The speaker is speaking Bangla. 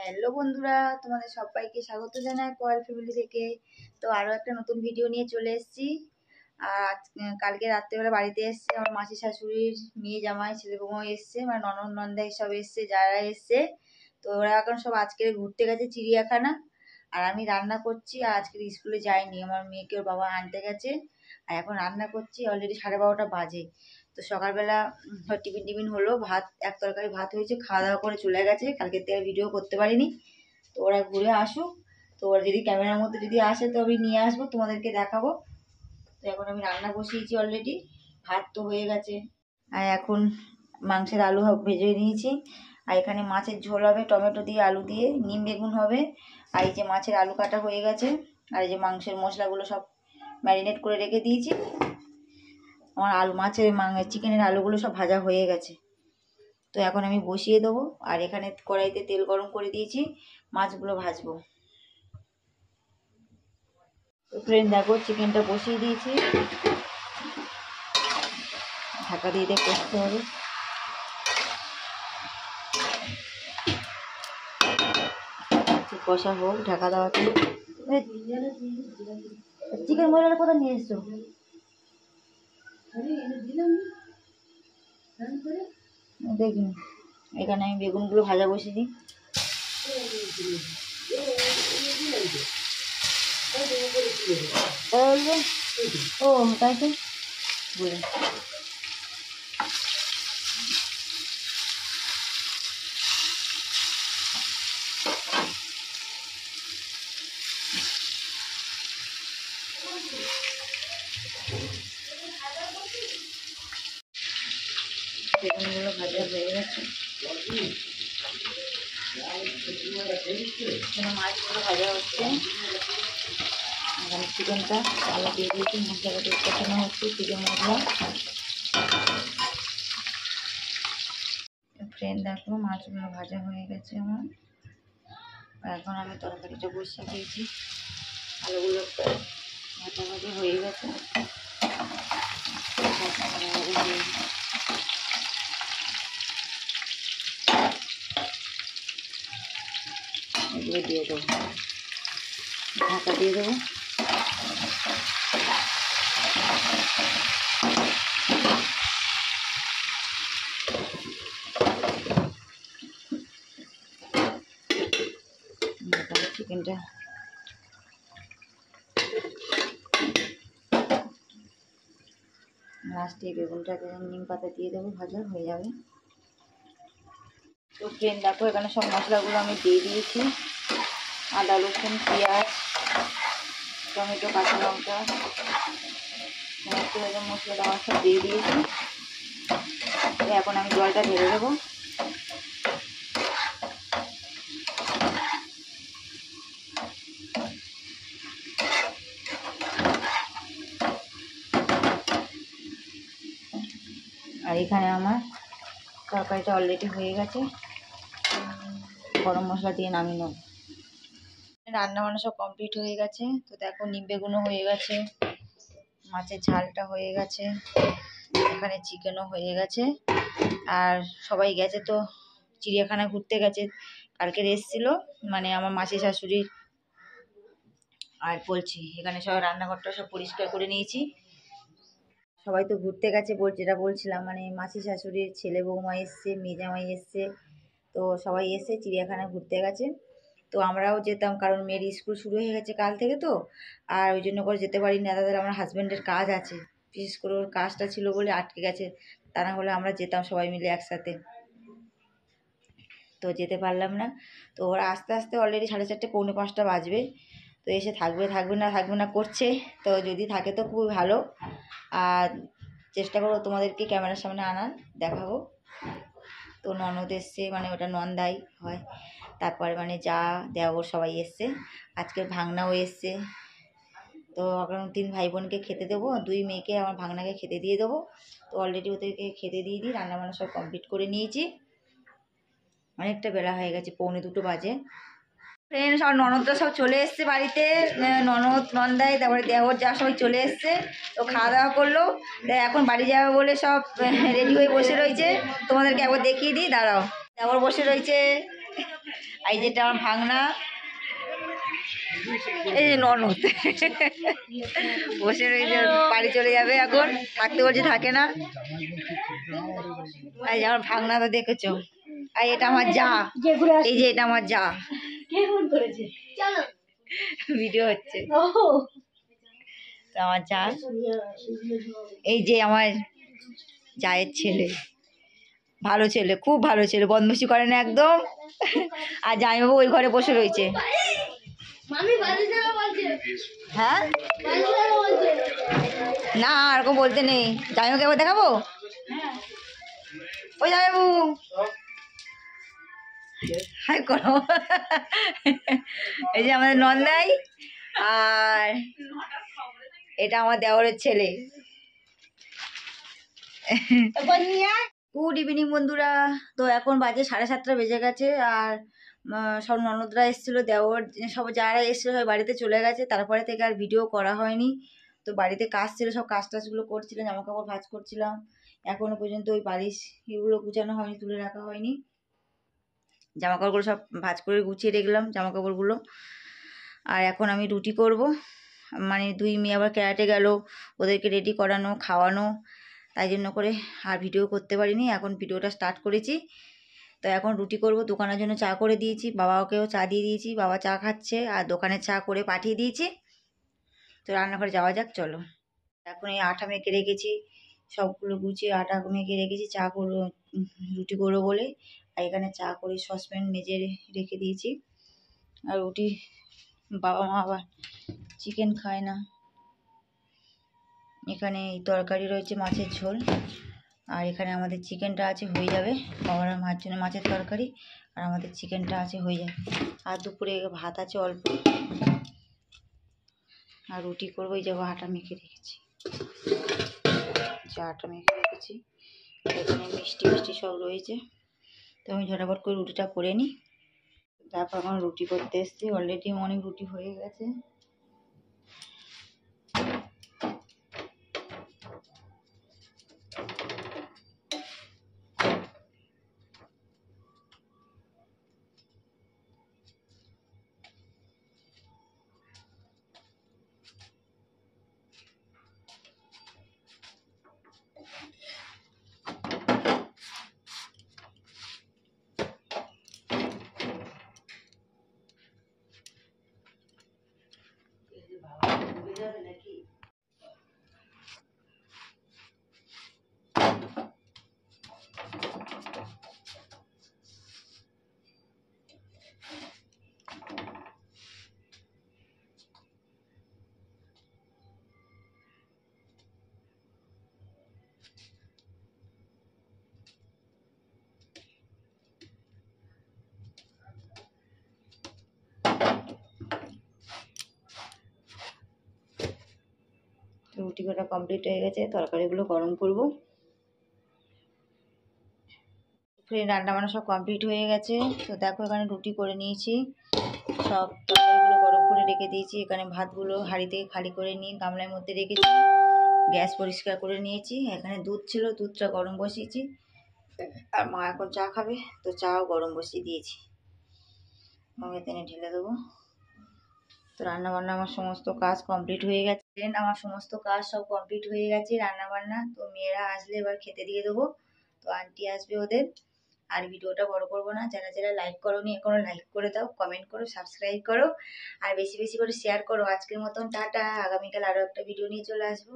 হ্যালো বন্ধুরা, তোমাদের সবাইকে স্বাগত জানাই কয়েল ফ্যামিলি থেকে। তো আরও একটা নতুন ভিডিও নিয়ে চলে এসেছি। আর কালকে রাত্রেবেলা বাড়িতে এসছে আমার মাসি শাশুড়ির মেয়ে জামাই ছেলে বৌমা এসছে, মানে ননদ নন্দাই সব এসছে, যারা এসছে। তো ওরা এখন সব আজকে ঘুরতে গেছে চিড়িয়াখানা, আর আমি রান্না করছি। আর আজকে স্কুলে যাইনি, আমার মেয়েকে ওর বাবা আনতে গেছে। আর এখন রান্না করছি, অলরেডি 12:30 বাজে। তো সকালবেলা টিফিন হলো, ভাত এক তরকারি ভাত হয়েছে, খাওয়া দাওয়া করে চলে গেছে। কালকে থেকে ভিডিও করতে পারিনি। তো ওরা ঘুরে আসুক, তো ওরা যদি ক্যামেরার মধ্যে যদি আসে তো আমি নিয়ে আসবো, তোমাদেরকে দেখাবো। তো এখন আমি রান্না বসিয়েছি অলরেডি, ভাত তো হয়ে গেছে। আর এখন মাংসের আলু ভেজে নিয়েছি। আর এখানে মাছের ঝোল হবে, টমেটো দিয়ে আলু দিয়ে, নিম বেগুন হবে। আর এই যে মাছের আলু কাটা হয়ে গেছে। আর এই যে মাংসের মশলাগুলো সব ম্যারিনেট করে রেখে দিয়েছি। আমার চিকেনের আলুগুলো সব ভাজা হয়ে গেছে। তো এখন আমি বসিয়ে দেবো। আর এখানে কড়াইতে তেল গরম করে দিয়েছি, মাছগুলো ভাজবো। তো ফ্রেন্ড দেখো, চিকেনটা বসিয়ে দিয়েছি, ঢাকা দিয়ে কষতে হবে। কষা হোক, ঢাকা দেওয়া। চিকেন মশলাটা কোথায় নিয়ে এসছো? দেখুন, এখানে আমি বেগুনগুলো ভাজা বসিয়ে দিই। ও তাই তো বলে বেগুনগুলো ভাজা হয়ে গেছে। মাছগুলো ভাজা হচ্ছে। এখানে চিকেনটা আলু দিয়ে দিয়েছি, মশলাটা কষানো হচ্ছে, চিকেন মশলা। ফ্রেন্ড দেখো, মাছগুলো ভাজা হয়ে গেছে আমার। এখন আমি তরকারিটা বসিয়ে দিয়েছি, আলুগুলো ভাজা ভাজা হয়ে গেছে। এগুলো দিয়ে দেবো, ঢাকা দিয়ে দেবো। চিকেনটা লাস্টে বেগুনটাকে নিম পাতা দিয়ে দেবো, ভাজা হয়ে যাবে। তো ফ্রেন্ড দেখো, এখানে সব মশলাগুলো আমি দিয়ে দিয়েছি। আদা রসুন পেঁয়াজ টমেটো কাঁচা লঙ্কা সমস্ত মশলা দেওয়া সব দিয়ে দিয়েছি। এখন আমি জলটা ঢেলে দেবো। আর এখানে আমার তরকারিটা অলরেডি হয়ে গেছে, গরম মশলা দিয়ে নামিয়ে নেব। রান্না বান্না সব কমপ্লিট হয়ে গেছে। তো দেখো, নিম বেগুনও হয়ে গেছে, মাছের ঝালটা হয়ে গেছে, এখানে চিকেনও হয়ে গেছে। আর সবাই গেছে তো চিড়িয়াখানা ঘুরতে গেছে, কালকের এসেছিলো, মানে আমার মাসি শাশুড়ির। আর বলছি, এখানে সব রান্নাঘরটা সব পরিষ্কার করে নিয়েছি। সবাই তো ঘুরতে গেছে, যেটা বলছিলাম, মানে মাসি শাশুড়ির ছেলে বৌমা এসছে, মেয়ে জামাই এসছে। তো সবাই এসে চিড়িয়াখানা ঘুরতে গেছে। তো আমরাও যেতাম, কারণ মেয়ের স্কুল শুরু হয়ে গেছে কাল থেকে। তো আর ওই জন্য করে যেতে পারি না। তাদের আমার হাজব্যান্ডের কাজ আছে, বিশেষ করে ওর কাজটা ছিল বলে আটকে গেছে। তা না হলে আমরা যেতাম সবাই মিলে একসাথে। তো যেতে পারলাম না। তো ওরা আস্তে আস্তে অলরেডি 4:30 পৌনে 5টা বাজবে। তো এসে থাকবে না করছে। তো যদি থাকে তো খুবই ভালো। আর চেষ্টা করবো তোমাদেরকে ক্যামেরার সামনে আনার, দেখাবো। তো ননদ এসছে, মানে ওটা নন্দাই হয়। তারপরে মানে যা দেওর সবাই এসছে, আজকের ভাগনাও এসছে। তো এখন 3 ভাই বোনকে খেতে দেবো, 2 মেয়েকে আমার ভাগনাকে খেতে দিয়ে দেবো। তো অলরেডি ওদেরকে খেতে দিয়ে দিই, রান্নাবান্না সব কমপ্লিট করে নিয়েছি। অনেকটা বেলা হয়ে গেছে, 1:45 বাজে। ফ্রেন্ড সব ননদরা সব চলে এসছে বাড়িতে, ননদ নন্দাই তারপরে দেওর যা সবাই চলে এসছে। তো খাওয়া দাওয়া করলো, এখন বাড়ি যাবে বলে সব রেডি হয়ে বসে রয়েছে। তোমাদেরকে একবার দেখিয়ে দিই, দাঁড়াও। দেওর বসে রয়েছে, এই যেটা আমার ভাগনা, এই যে ননদ বসে রয়েছে, বাড়ি চলে যাবে এখন, থাকতে বলছে থাকে না। এই যে আমার ভাগনাটা দেখেছো, আর এটা আমার যা, এই যে এটা আমার যা, ভিডিও হচ্ছে আমার যা, এই যে আমার জায়ের ছেলে, ভালো ছেলে, খুব ভালো ছেলে, বদমাশি করে না একদম। আর জামাইবাবু ওই ঘরে বসে রয়েছে। হ্যাঁ না, এরকম বলতে নেই। জামাইবাবুকে একবার দেখাবো, ওই জামাইবাবু হাই করো। এই যে আমাদের নন্দাই, আর এটা আমার দেওরের ছেলে। গুড ইভিনিং বন্ধুরা। তো এখন বাজে 7:30 বেজে গেছে, আর সব ননদরা এসেছিলো, দেওর সব যারা এসেছিলো সব বাড়িতে চলে গেছে। তারপরে থেকে আর ভিডিও করা হয়নি। তো বাড়িতে কাজ ছিল, সব কাজ টাজগুলো করছিলাম, জামা কাপড় ভাঁজ করছিলাম। এখনো পর্যন্ত ওই বালিশ এগুলো গুছানো হয়নি, তুলে রাখা হয়নি। জামা কাপড়গুলো সব ভাঁজ করে গুছিয়ে রেখলাম জামা কাপড়গুলো। আর এখন আমি রুটি করব, মানে দুই মেয়ে আবার ক্যারাটে গেল, ওদেরকে রেডি করানো, খাওয়ানো, তাই জন্য করে আর ভিডিও করতে পারিনি। এখন ভিডিওটা স্টার্ট করেছি। তো এখন রুটি করব, দোকানের জন্য চা করে দিয়েছি, বাবাকেও চা দিয়ে দিয়েছি, বাবা চা খাচ্ছে, আর দোকানে চা করে পাঠিয়ে দিয়েছি। তো রান্নাঘরে যাওয়া যাক, চলো। এখন এই আটা মেখে রেখেছি, সবগুলো গুছিয়ে আটা মেখে রেখেছি চা করবো, রুটি করবো বলে। আর এখানে চা করে সসপ্যান মেজে রেখে দিয়েছি। আর রুটি, বাবা মা আবার চিকেন খায় না। এখানে তরকারি রয়েছে মাছের ঝোল, আর এখানে আমাদের চিকেনটা আছে, হয়ে যাবে। বাবার মার জন্য মাছের তরকারি, আর আমাদের চিকেনটা আছে, হয়ে যাবে। আর দুপুরে ভাত আছে অল্প, আর রুটি করবো। এই যে আটা মেখে রেখেছি, আটা মেখে রেখেছি। এখানে মিষ্টি মিষ্টি সব রয়েছে। তো আমি ঝটাপট করে রুটিটা করে নিই, তারপর আমার রুটি করতে এসেছি। অলরেডি অনেক রুটি হয়ে গেছে। রুটি কটা কমপ্লিট হয়ে গেছে, তরকারিগুলো গরম করব। রান্না বান্না সব কমপ্লিট হয়ে গেছে। তো দেখো এখানে রুটি করে নিয়েছি, সব তরকারিগুলো গরম করে রেখে দিয়েছি। এখানে ভাতগুলো হাঁড়ি থেকে খালি করে নিয়ে গামলার মধ্যে রেখেছি, গ্যাস পরিষ্কার করে নিয়েছি। এখানে দুধ ছিল, দুধটা গরম বসিয়েছি। আর মা এখন চা খাবে, তো চাও গরম বসিয়ে দিয়েছি, মগে টেনে ঢেলে দেবো। তো রান্নাবান্না আমার সমস্ত কাজ কমপ্লিট হয়ে গেছে, আমার সমস্ত কাজ সব কমপ্লিট হয়ে গেছে রান্নাবান্না। তো মেয়েরা আসলে এবার খেতে দিয়ে দেবো। তো আন্টি আসবে ওদের। আর ভিডিওটা বড় করবো না, যারা যারা লাইক করোনি এখনো লাইক করে দাও, কমেন্ট করো, সাবস্ক্রাইব করো, আর বেশি বেশি করে শেয়ার করো। আজকের মতন টাটা, আগামীকাল আরও একটা ভিডিও নিয়ে চলে আসবো।